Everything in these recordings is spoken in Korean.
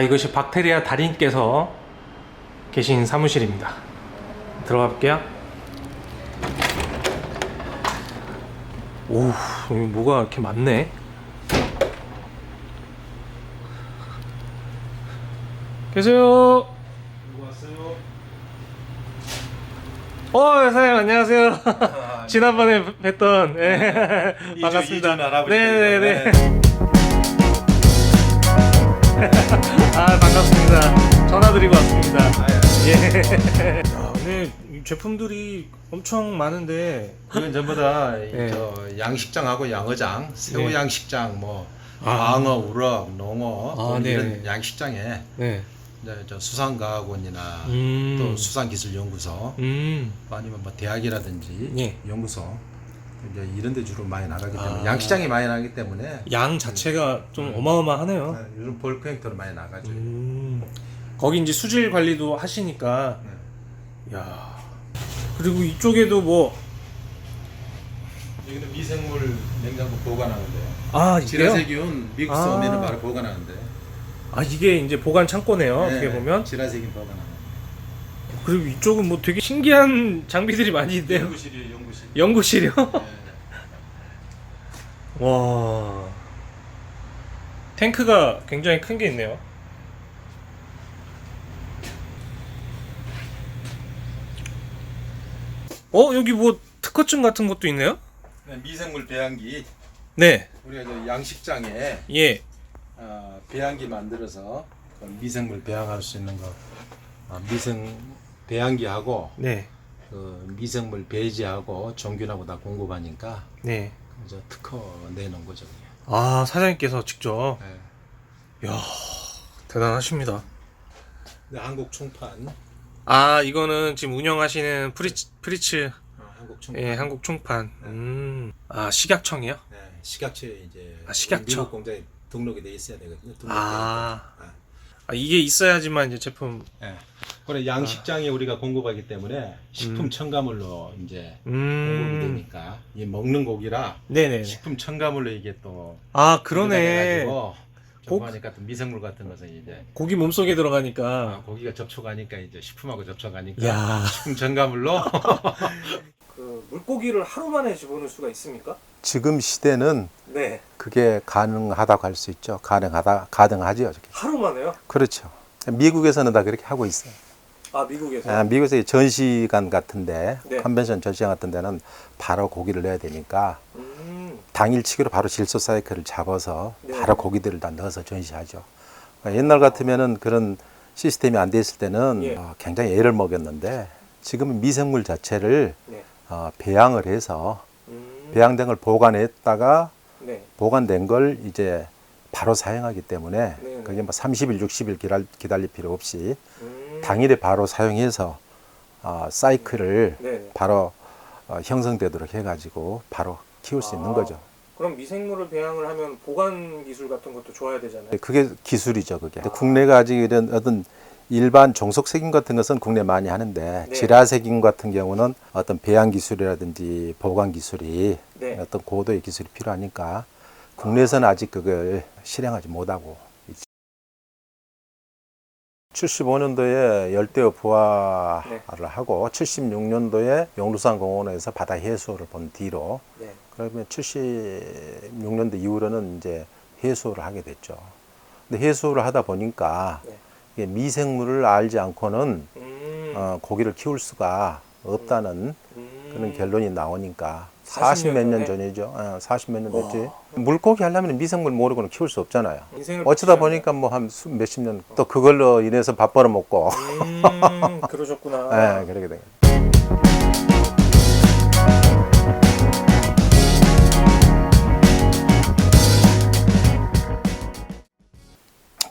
이것이 박테리아 달인께서 계신 사무실입니다. 들어가 볼게요. 오, 여기 뭐가 이렇게 많네. 계세요. 사장님 안녕하세요. 지난번에 뵀던 네. 반갑습니다. 네네네. 반갑습니다. 전화드리고 왔습니다. 예. 오늘 제품들이 엄청 많은데 이건 전부 다 네. 저 양식장하고 양어장, 새우 네. 양식장, 뭐 광어, 우럭, 농어 또 네. 이런 양식장에 네. 이제 저 수산과학원이나 또 수산기술연구소 아니면 뭐 대학이라든지 예. 연구소 이제 이런 데 주로 많이 나가기 때문에 양식장이 많이 나가기 때문에 양 자체가 좀 어마어마하네요. 요즘 볼크 행터로 많이 나가죠. 거기 이제 수질 관리도 하시니까 네. 야. 그리고 이쪽에도 뭐 여기는 미생물 냉장고 보관하는데요. 이게요? 지라세균 미국서 오면은 바로 보관하는데. 이게 이제 보관 창고네요. 네, 어떻게 보면. 지라세균 보관하는. 그리고 이쪽은 뭐 되게 신기한 장비들이 많이 있네요. 연구실이에요, 연구실. 연구실이요? 네. 와. 탱크가 굉장히 큰 게 있네요. 여기 뭐 특허증 같은 것도 있네요? 네, 미생물 배양기. 네. 우리가 저 양식장에 예. 배양기 만들어서 그 미생물 배양할 수 있는 거 미생 배양기하고 네. 그 미생물 배지하고 종균하고 다 공급하니까 네. 그래서 특허 내놓은 거죠. 사장님께서 직접. 네. 이야, 대단하십니다. 근데 한국 총판. 이거는 지금 운영하시는 프리츠. 한국 총판. 예, 한국 총판. 식약청이요? 네, 식약처에 이제 식약처. 미국 공장에 등록이 돼 있어야 되거든요. 이게 있어야지만 이제 제품. 네. 그래 양식장에 우리가 공급하기 때문에 식품 첨가물로 이제 공급이 되니까 이 먹는 고기라 네네. 식품 첨가물로 이게 또 그러네. 접촉하니까 또 미생물 같은 것은 이제 고기 몸속에 들어가니까. 고기가 접촉하니까 이제 식품하고 접촉하니까 야. 식품 첨가물로 그 물고기를 하루 만에 집어넣을 수가 있습니까? 지금 시대는 네. 그게 가능하다고 할 수 있죠. 가능하죠. 하루 만에요? 그렇죠. 미국에서는 다 그렇게 하고 있어요. 미국에서. 미국에서 전시관 같은데, 네. 컨벤션 전시관 같은 데는 바로 고기를 넣어야 되니까 당일치기로 바로 질소 사이클을 잡아서 네. 바로 고기들을 다 넣어서 전시하죠. 옛날 같으면은 그런 시스템이 안 돼 있을 때는 예. 굉장히 애를 먹였는데 지금은 미생물 자체를 네. 배양을 해서 배양된 걸 보관했다가 네. 보관된 걸 이제 바로 사용하기 때문에 네. 그게 뭐 30일, 60일 기다릴 필요 없이 음. 당일에 바로 사용해서 사이클을 네. 바로 형성되도록 해가지고 바로 키울 수 있는 거죠. 그럼 미생물을 배양을 하면 보관 기술 같은 것도 좋아야 되잖아요. 그게 기술이죠, 그게. 국내가 아직 이런 어떤 일반 종속세균 같은 것은 국내 많이 하는데 네. 지라세균 같은 경우는 어떤 배양 기술이라든지 보관 기술이 네. 어떤 고도의 기술이 필요하니까 국내에서는 아직 그걸 실행하지 못하고 있죠. 75년도에 열대어 부화를 하고 76년도에 용두산 공원에서 바다 해수를 본 뒤로 네. 그러면 76년도 이후로는 이제 해수를 하게 됐죠. 근데 해수를 하다 보니까 네. 이게 미생물을 알지 않고는 고기를 키울 수가 없다는 그런 결론이 나오니까 40 몇 년 전이죠. 40 몇 년 됐지. 물고기 하려면 미생물 모르고는 키울 수 없잖아요. 어쩌다 보니까 뭐 한 몇십 년 또 그걸로 인해서 밥 벌어 먹고. 그러셨구나. 네, 그렇게 된 거예요.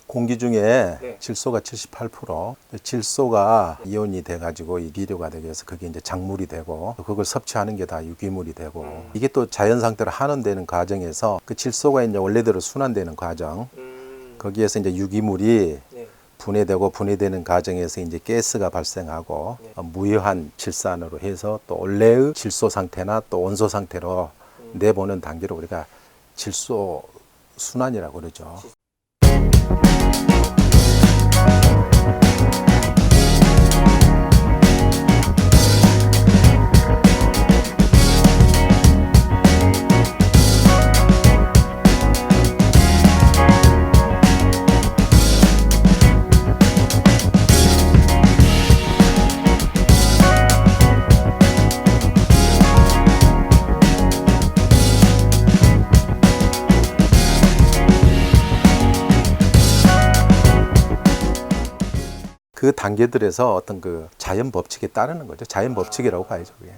공기 중에 네. 질소가 78%, 질소가 이온이 돼가지고 이 비료가 되게 해서 그게 이제 작물이 되고 그걸 섭취하는 게 다 유기물이 되고 이게 또 자연 상태로 환원되는 과정에서 그 질소가 이제 원래대로 순환되는 과정 거기에서 이제 유기물이 네. 분해되고 분해되는 과정에서 이제 가스가 발생하고 무효한 질산으로 해서 또 원래의 질소 상태나 또 원소 상태로 내보는 단계를 우리가 질소 순환이라고 그러죠. 그 단계들에서 어떤 그 자연 법칙에 따르는 거죠. 자연 법칙이라고 봐야죠. 그게.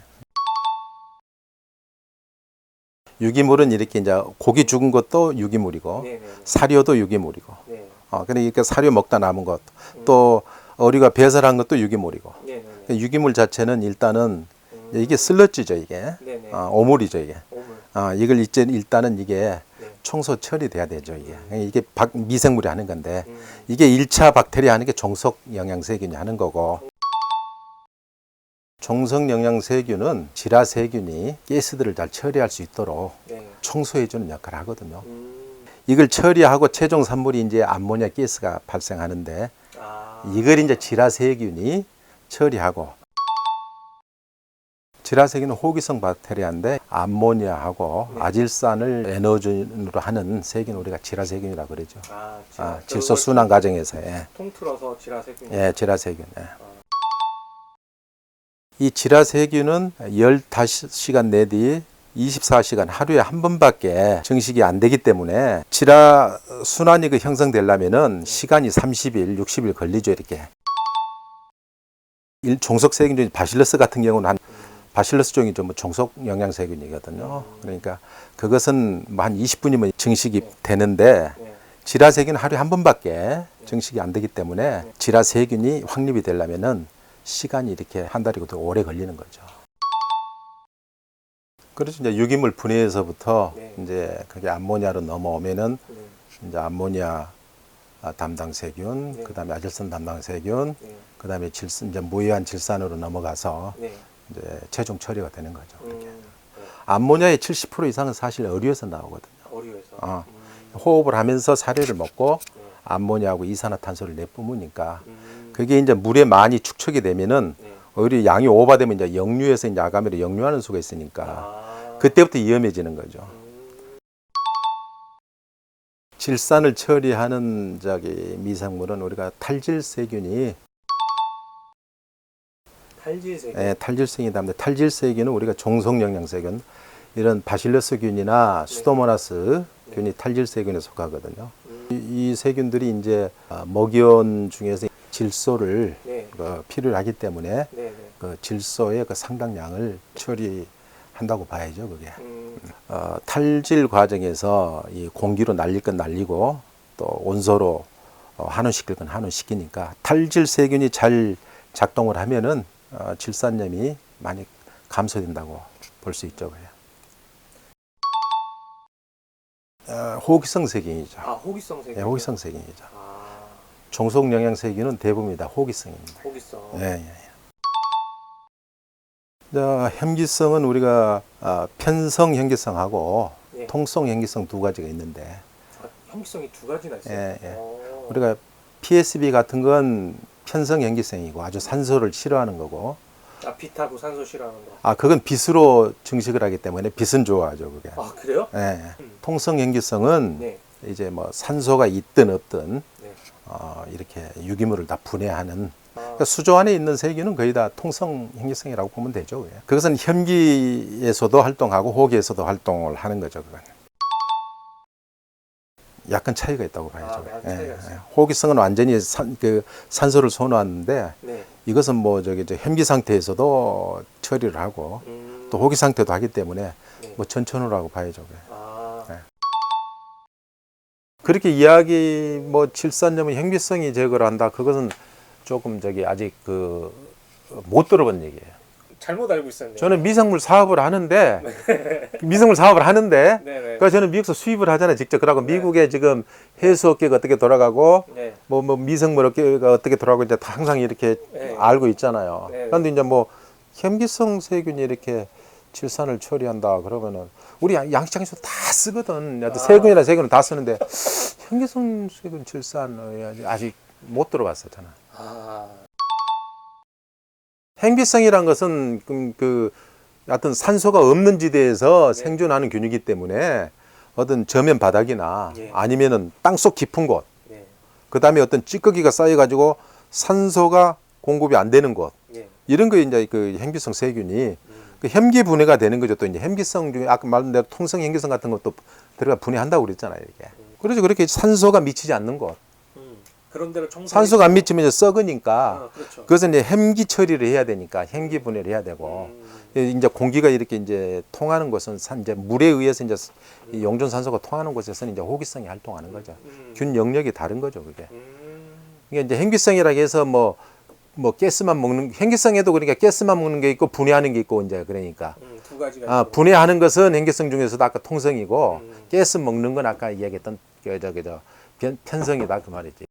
유기물은 이렇게 이제 고기 죽은 것도 유기물이고 네네네. 사료도 유기물이고. 네. 그러니까 사료 먹다 남은 것, 또 어류가 배설한 것도 유기물이고. 네네네. 유기물 자체는 일단은 이게 슬러지죠, 이게. 네네. 오물이죠, 이게. 오물. 이걸 이제 일단은 이게 네. 청소 처리돼야 되죠, 이게. 이게 미생물이 하는 건데, 이게 1차 박테리아 하는 게 종속 영양세균이 하는 거고, 종속 영양세균은 질화세균이 가스들을 잘 처리할 수 있도록 네. 청소해주는 역할을 하거든요. 이걸 처리하고 최종 산물이 이제 암모니아 가스가 발생하는데, 이걸 이제 질화세균이 처리하고, 질화세균은 호기성 박테리아인데 암모니아하고 아질산을 에너진으로 하는 세균 우리가 질화세균이라고 그러죠. 질소 순환 과정에서 통틀어서 질화세균. 질화세균. 이 질화세균은 15시간 내뒤 24시간 하루에 한 번밖에 증식이 안 되기 때문에 질화 순환이 그 형성되려면은 시간이 30일, 60일 걸리죠, 이렇게. 종속 세균 중에 바실러스 같은 경우는 바실러스 종이 좀 종속 영양세균이거든요. 그러니까 그것은 한 20분이면 증식이 되는데 질화세균은 하루에 한 번밖에 증식이 안 되기 때문에 질화세균이 확립이 되려면은 시간이 이렇게 한 달이고 더 오래 걸리는 거죠. 그래서 이제 유기물 분해에서부터 이제 그게 암모니아로 넘어오면은 이제 암모니아 담당 세균, 그다음에 아질산 담당 세균, 그다음에 이제 무해한 질산으로 넘어가서 이제 최종 처리가 되는 거죠. 암모니아의 70% 이상은 사실 어류에서 나오거든요. 어류에서. 호흡을 하면서 사료를 먹고 암모니아하고 이산화탄소를 내뿜으니까 그게 이제 물에 많이 축적이 되면은 오히려 양이 오버되면 이제 역류해서 이제 아가미로 역류하는 수가 있으니까 그때부터 위험해지는 거죠. 질산을 처리하는 미생물은 우리가 탈질세균이 탈질세균이 탈질세균은 우리가 종속영양세균 이런 바실러스균이나 수도모나스 균이 탈질세균에 속하거든요. 이 세균들이 이제 먹이원 중에서 질소를 필요로 하기 때문에 그 질소의 그 상당량을 처리한다고 봐야죠, 그게. 탈질 과정에서 이 공기로 날릴 건 날리고 또 온소로 한온시킬 건 한온시키니까 탈질 세균이 잘 작동을 하면은 질산염이 많이 감소된다고 볼 수 있죠. 호기성 세균이죠. 호기성 세균. 호기성 세균이죠. 종속 영양세균은 대부분이 다 호기성입니다. 호기성. 현기성은 우리가 편성 현기성하고 통성 현기성 두 가지가 있는데 현기성이 두 가지나 있어요. 우리가 PSB 같은 건 편성 현기성이고 아주 산소를 싫어하는 거고. 빛하고 산소 싫어하는 거. 그건 빛으로 증식을 하기 때문에 빛은 좋아하죠, 그게. 그래요? 통성 현기성은 이제 뭐 산소가 있든 없든 이렇게 유기물을 다 분해하는. 그러니까 수조 안에 있는 세균은 거의 다 통성 현기성이라고 보면 되죠. 그게. 그것은 현기에서도 활동하고 호기에서도 활동을 하는 거죠, 그건. 약간 차이가 있다고 봐야죠. 호기성은 완전히 산소를 선호하는데 이것은 뭐 현기 상태에서도 처리를 하고 또 호기 상태도 하기 때문에 뭐 전천후라고 봐야죠. 그렇게 이야기 뭐 질산염은 현기성이 제거를 한다. 그것은 조금 아직 못 들어본 얘기예요. 잘못 알고 있었네요. 저는 미생물 사업을 하는데 그러니까 저는 미국에서 수입을 하잖아요, 직접. 그러고 미국에 지금 해수업계가 어떻게 돌아가고 뭐 미생물 업계가 어떻게 돌아가고 이제 항상 이렇게 알고 있잖아요. 그런데 이제 뭐 현기성 세균이 이렇게 질산을 처리한다 그러면은 우리 양식장에서 다 쓰거든. 세균이나 세균은 다 쓰는데 현기성 세균 질산 아직 못 들어봤어, 저는. 현기성이란 것은 하여튼 산소가 없는 지대에서 생존하는 균이기 때문에 어떤 저면 바닥이나 아니면은 땅속 깊은 곳, 그 다음에 어떤 찌꺼기가 쌓여가지고 산소가 공급이 안 되는 곳, 이런 거 이제 그 현기성 세균이 그 현기 분해가 되는 거죠. 또 이제 현기성 중에 아까 말한 대로 통성 현기성 같은 것도 들어가 분해한다고 그랬잖아요, 이게. 그래서 그렇게 산소가 미치지 않는 곳, 그런 데로 청소. 산소가 안 미치면 이제 썩으니까 아, 그렇죠. 그것은 이제 햄기 처리를 해야 되니까 햄기 분해를 해야 되고 이제 공기가 이렇게 이제 통하는 곳은 이제 물에 의해서 이제 이 용존 산소가 통하는 곳에서는 이제 호기성이 활동하는 거죠. 균 영역이 다른 거죠, 그게. 이게 이제 햄기성이라고 해서 뭐 가스만 먹는 햄기성에도 그러니까 가스만 먹는 게 있고 분해하는 게 있고 이제 그러니까 두 가지가 있고. 분해하는 것은 햄기성 중에서도 아까 통성이고 가스 먹는 건 아까 이야기했던 편성이다 그 말이지.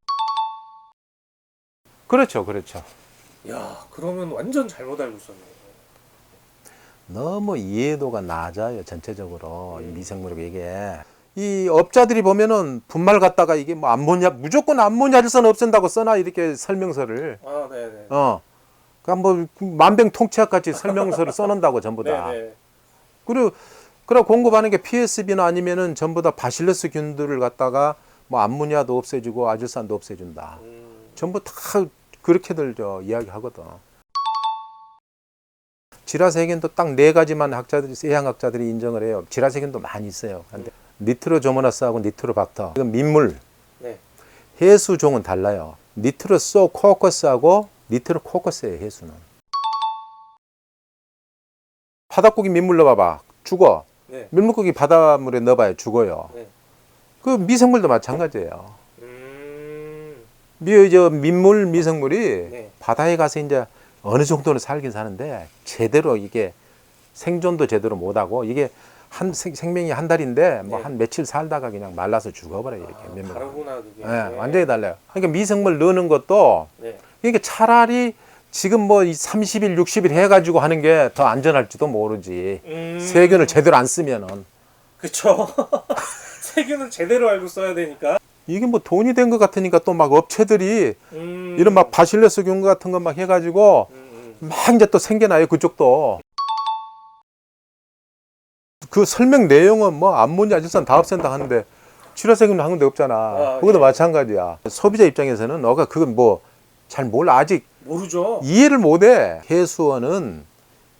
그렇죠, 그렇죠. 야, 그러면 완전 잘못 알고 있었네요. 너무 이해도가 낮아요 전체적으로 이 미생물이 이게. 이 업자들이 보면은 분말 갖다가 이게 뭐 암모니아 무조건 암모니아질산 없앤다고 써놔 이렇게 설명서를. 아, 네네. 그러니까 뭐 만병통치약 같이 설명서를 써놓는다고 전부 다. 네네. 그리고 공급하는 게 PSB나 아니면은 전부 다 바실러스 균들을 갖다가 뭐 암모니아도 없애주고 아질산도 없애준다. 전부 다 그렇게들 이야기하거든. 지라세균도 딱 4가지만 해양학자들이 인정을 해요. 지라세균도 많이 있어요. 근데 니트로조모나스하고 니트로박터, 이건 민물. 네. 해수종은 달라요. 니트로소코커스하고 니트로코커스예요, 해수는. 바닷고기 민물 넣어봐봐. 죽어. 네. 민물고기 바닷물에 넣어봐요. 죽어요. 네. 그 미생물도 마찬가지예요. 민물 미생물이 네. 바다에 가서 이제 어느 정도는 살긴 사는데 제대로 이게 생존도 제대로 못하고 이게 생명이 한 달인데 뭐 네. 한 며칠 살다가 그냥 말라서 죽어버려요 이렇게. 다르구나 그게. 네, 완전히 달라요. 그러니까 미생물 넣는 것도 네. 그러니까 차라리 지금 뭐 30일, 60일 해가지고 하는 게 더 안전할지도 모르지. 세균을 제대로 안 쓰면은. 그쵸. 세균은 제대로 알고 써야 되니까. 이게 뭐 돈이 된 것 같으니까 또 막 업체들이 이런 막 바실러스균 같은 거 막 해가지고 막 이제 또 생겨나요 그쪽도. 그 설명 내용은 뭐 암모니아 질산 다 없앤다 하는데 지라세균 하는 데 없잖아. 그것도 예. 마찬가지야. 소비자 입장에서는 너가 그건 뭐 잘 몰라 아직 모르죠. 이해를 못해. 해수원은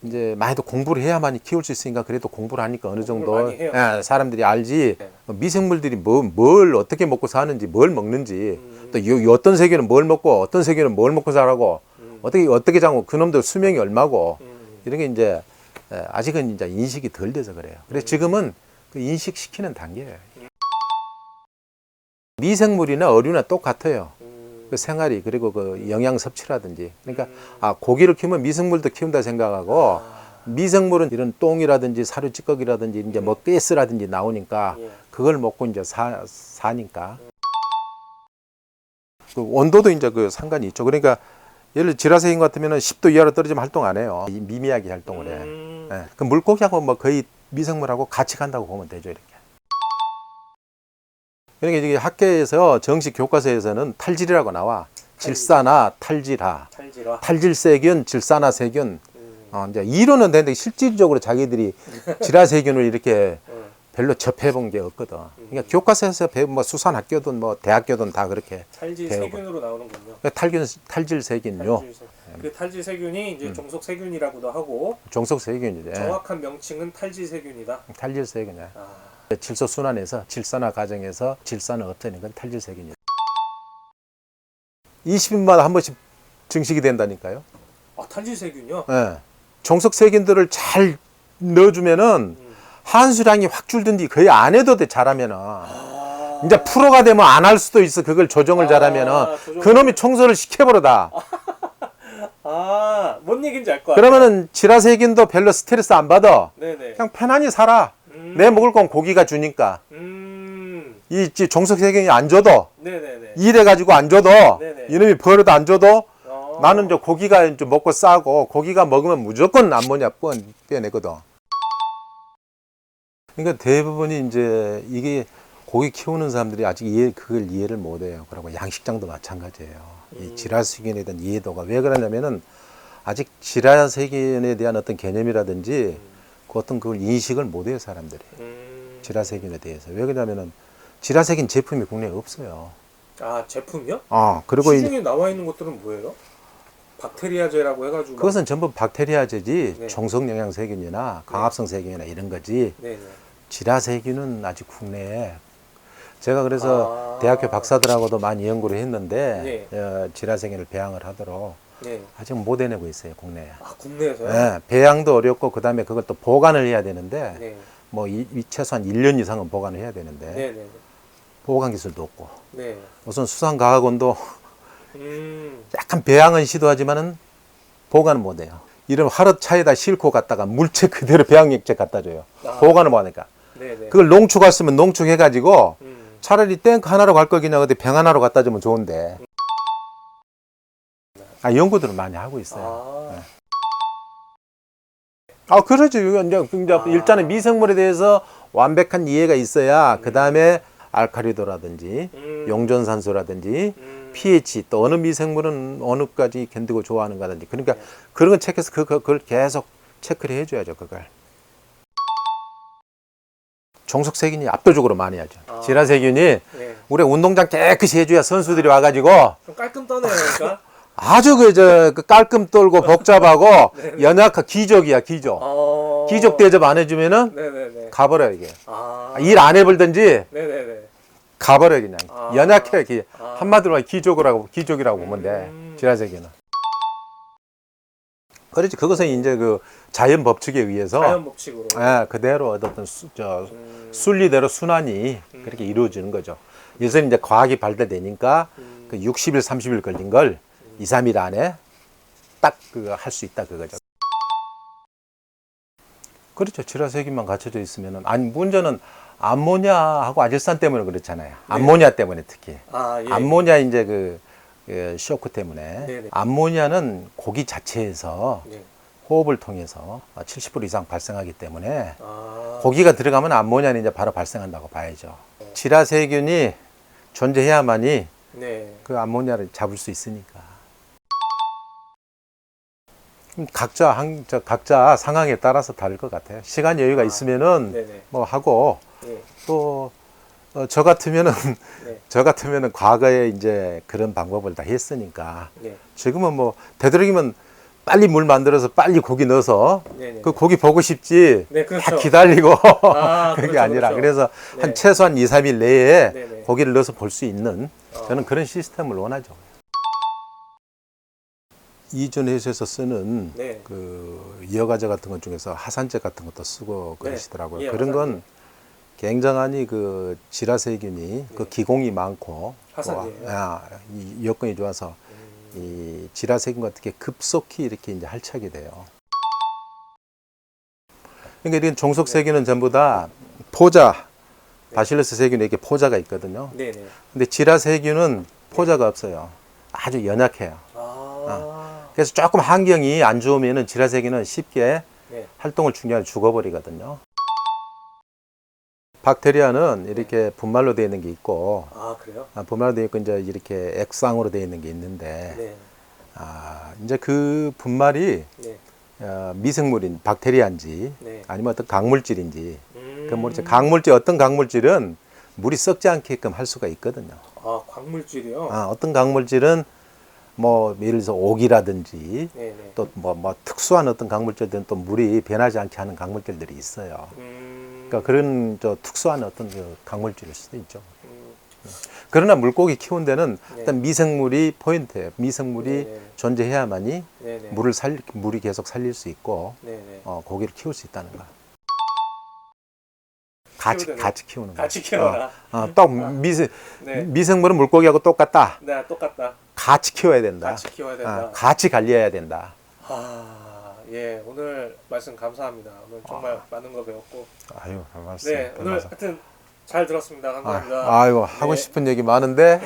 이제 많이도 공부를 해야만 키울 수 있으니까 그래도 공부를 하니까 어느 정도 많이 해요. 사람들이 알지. 네. 미생물들이 뭘 어떻게 먹고 사는지 뭘 먹는지 또 어떤 세균은 뭘 먹고 어떤 세균은 뭘 먹고 살라고 어떻게 장고 그놈들 수명이 얼마고 이런 게 이제 아직은 이제 인식이 덜 돼서 그래요. 그래서 지금은 그 인식시키는 단계예요. 미생물이나 어류나 똑같아요. 그 생활이 그리고 그 영양 섭취라든지 그러니까 고기를 키우면 미생물도 키운다 생각하고 미생물은 이런 똥이라든지 사료 찌꺼기라든지 이제 뭐 가스라든지 나오니까 그걸 먹고 이제 사니까 그 온도도 이제 그 상관이 있죠. 그러니까 예를 들어 지라세균 같으면은 10도 이하로 떨어지면 활동 안 해요. 미미하게 활동을 해. 그 물고기하고 뭐 거의 미생물하고 같이 간다고 보면 되죠, 이렇게. 그러니까 이게 학계에서 정식 교과서에서는 탈질이라고 나와. 질산화, 탈질화. 탈질세균, 질산화세균. 이제 이론은 되는데 실질적으로 자기들이 지라세균을 이렇게 별로 접해본 게 없거든. 그러니까 교과서에서 배운 뭐 수산학교든 뭐 대학교든 다 그렇게 탈질세균으로 나오는군요. 탈질세균요. 그 탈질세균이 이제 종속세균이라고도 하고 종속세균이죠. 정확한 명칭은 탈질세균이다. 탈질세균이야. 질소 순환에서 질산화 과정에서 질산을 없애는 건 탈질세균이에요. 20분마다 한 번씩 증식이 된다니까요. 탈질세균요? 네. 종속세균들을 잘 넣어주면은 한수량이 확 줄든지 거의 안 해도 돼 잘하면은. 이제 프로가 되면 안 할 수도 있어. 그걸 조정을 잘하면은 그놈이 청소를 시켜버려다. 뭔 얘기인지 알 것 같아요. 그러면은 지라세균도 별로 스트레스 안 받아. 네네. 그냥 편안히 살아. 내 먹을 건 고기가 주니까. 이 종속세균이 안 줘도 네네네. 일해가지고 안 줘도 네네. 이놈이 벌어도 안 줘도 나는 저 고기가 이제 먹고 싸고 고기가 먹으면 무조건 암모니아 빼내거든. 그러니까 대부분이 이제 이게 고기 키우는 사람들이 아직 그걸 이해를 못해요. 그리고 양식장도 마찬가지예요. 이 지라세균에 대한 이해도가 왜 그러냐면은 아직 지라세균에 대한 어떤 개념이라든지 그 어떤 그걸 인식을 못해요 사람들이. 지라세균에 대해서 왜 그러냐면은 지라세균 제품이 국내에 없어요. 제품이요? 그리고 시중에 나와 있는 것들은 뭐예요? 박테리아제라고 해가지고 그것은 전부 박테리아제지. 네. 종속영양세균이나 강합성 세균이나 이런 거지. 네네. 지라세균은 아직 국내에 제가 그래서 대학교 박사들하고도 많이 연구를 했는데 지라세균을 배양을 하도록 아직 못 해내고 있어요, 국내에. 아, 국내에서요? 네, 배양도 어렵고 그다음에 그걸 또 보관을 해야 되는데 뭐 최소한 1년 이상은 보관을 해야 되는데 보관 기술도 없고 우선 수산과학원도 약간 배양은 시도하지만은 보관은 못 해요. 이런 화롯차에다 싣고 갔다가 물체 그대로 배양액체 갖다 줘요. 보관을 못 하니까. 그걸 농축했으면 농축해가지고 차라리 탱크 하나로 갈 거 그냥 어디 병 하나로 갖다 주면 좋은데. 연구들을 많이 하고 있어요. 그렇죠. 이제 일단은 미생물에 대해서 완벽한 이해가 있어야 그 다음에 알카리도라든지 용존산소라든지 pH 또 어느 미생물은 어느까지 견디고 좋아하는가든지 그러니까 그런 건 체크해서 그걸 계속 체크를 해줘야죠. 그걸 종속세균이 압도적으로 많이 하죠. 지라세균이 우리 운동장 깨끗이 해줘야 선수들이 와가지고 좀 깔끔 떠네요, 그러니까. 아주 그 깔끔 떨고 복잡하고 연약한 기적이야, 기적. 기적 대접 안 해주면은 가버려 이게. 일 안 해볼든지 가버려 그냥. 연약해. 한마디로 기적이라고 보면 돼. 지라세균은. 그렇지. 그것은 이제 그 자연 법칙에 의해서 자연 법칙으로. 그대로 어떤 순리대로 순환이 그렇게 이루어지는 거죠. 요새는 이제 과학이 발달되니까 그 60일, 30일 걸린 걸 2, 3일 안에 딱 그 할 수 있다 그거죠. 그렇죠. 지라세균만 갖춰져 있으면은 문제는 암모니아하고 아질산 때문에 그렇잖아요. 암모니아 때문에 특히. 암모니아 이제 그 쇼크 때문에. 암모니아는 고기 자체에서 호흡을 통해서 70% 이상 발생하기 때문에 고기가 들어가면 암모니아는 이제 바로 발생한다고 봐야죠. 지라세균이 존재해야만이 그 암모니아를 잡을 수 있으니까. 각자 상황에 따라서 다를 것 같아요. 시간 여유가 있으면은 뭐 하고 또 저 같으면은 과거에 이제 그런 방법을 다 했으니까 지금은 뭐 되도록이면 빨리 물 만들어서 빨리 고기 넣어서 그 고기 보고 싶지 다 기다리고 그게 아니라 그래서 한 최소한 2, 3일 내에 고기를 넣어서 볼 수 있는 저는 그런 시스템을 원하죠. 이전 회사에서 쓰는 그 여과제 같은 것 중에서 하산제 같은 것도 쓰고 그러시더라고요. 그런 건 굉장히 그 지라세균이 그 기공이 많고 이 여건이 좋아서 이 지라세균 같은 게 급속히 이렇게 이제 활착이 돼요. 그러니까 이런 종속세균은 전부 다 포자, 바실러스 세균에 포자가 있거든요. 근데 지라세균은 포자가 없어요. 아주 연약해요. 그래서 조금 환경이 안 좋으면은 지라세균은 쉽게 활동을 중단해 죽어버리거든요. 박테리아는 이렇게 분말로 되어 있는 게 있고, 그래요? 분말로 되어 있고 이제 이렇게 액상으로 되어 있는 게 있는데, 이제 그 분말이 미생물인 박테리아인지 아니면 어떤 강물질인지, 그 뭐지 강물질 어떤 강물질은 물이 썩지 않게끔 할 수가 있거든요. 광물질이요? 어떤 강물질은 뭐 예를 들어서 옥이라든지 또 뭐 특수한 어떤 강물질들은 또 물이 변하지 않게 하는 강물질들이 있어요. 그러니까 그런 특수한 어떤 그 강물질일 수도 있죠. 그러나 물고기 키우는 데는 일단 미생물이 포인트예요. 미생물이 존재해야만이 물이 계속 살릴 수 있고 고기를 키울 수 있다는 거. 같이 키우는 거. 같이 키워라. 또 미생물은 물고기하고 똑같다. 똑같다. 같이 키워야 된다. 같이 키워야 된다. 같이 관리해야 된다. 오늘 말씀 감사합니다. 오늘 정말 많은 거 배웠고. 아유, 말씀. 오늘 하여튼 잘 들었습니다. 감사합니다. 하고 싶은 얘기 많은데.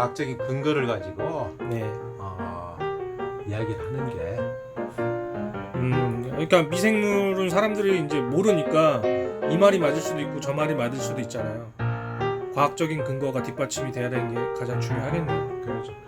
과학적인 근거를 가지고 네. 이야기를 하는 게 그러니까 미생물은 사람들이 이제 모르니까 이 말이 맞을 수도 있고 저 말이 맞을 수도 있잖아요. 과학적인 근거가 뒷받침이 돼야 되는 게 가장 중요하겠네요. 그렇죠.